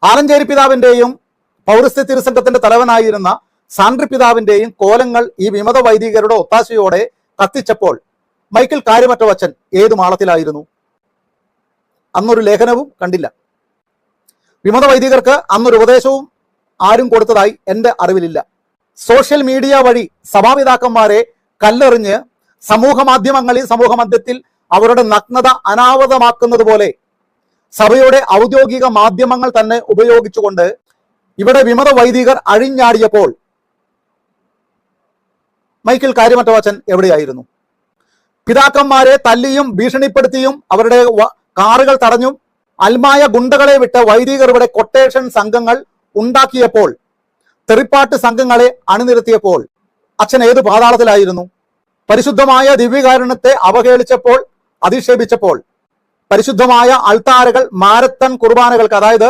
ആലഞ്ചേരി പിതാവിന്റെയും പൗരസ്ത്യ തിരുസംഘത്തിന്റെ തലവനായിരുന്ന സാൻഡ്രി പിതാവിന്റെയും കോലങ്ങൾ ഈ വിമത വൈദികരുടെ ഒത്താശയോടെ കത്തിച്ചപ്പോൾ മൈക്കിൾ കാര്യമറ്റവച്ചൻ ഏതു മാളത്തിലായിരുന്നു? അന്നൊരു ലേഖനവും കണ്ടില്ല. വിമത വൈദികർക്ക് അന്നൊരു ഉപദേശവും ആരും കൊടുത്തതായി എൻ്റെ അറിവിലില്ല. സോഷ്യൽ മീഡിയ വഴി സഭാപിതാക്കന്മാരെ കല്ലെറിഞ്ഞ് സമൂഹ മധ്യത്തിൽ അവരുടെ നഗ്നത അനാവൃതമാക്കുന്നത് പോലെ സഭയുടെ ഔദ്യോഗിക മാധ്യമങ്ങൾ തന്നെ ഉപയോഗിച്ചുകൊണ്ട് ഇവിടെ വിമത വൈദികർ അഴിഞ്ഞാടിയപ്പോൾ മൈക്കിൾ കാര്യമറ്റവച്ചൻ എവിടെയായിരുന്നു? പിതാക്കന്മാരെ തല്ലിയും ഭീഷണിപ്പെടുത്തിയും അവരുടെ കാറുകൾ തടഞ്ഞും അൽമായ ഗുണ്ടകളെ വിട്ട് വൈദികർ ഇവിടെ കൊട്ടേഷൻ സംഘങ്ങൾ ഉണ്ടാക്കിയപ്പോൾ, തെറിപ്പാട്ട് സംഘങ്ങളെ അണിനിരത്തിയപ്പോൾ അച്ഛൻ ഏത് പാതാളത്തിലായിരുന്നു? പരിശുദ്ധമായ ദിവ്യകാരുണ്യത്തെ അവഹേളിച്ചപ്പോൾ, അധിക്ഷേപിച്ചപ്പോൾ, പരിശുദ്ധമായ അൾത്താരകൾ മാരത്തൺ കുർബാനകൾക്ക്, അതായത്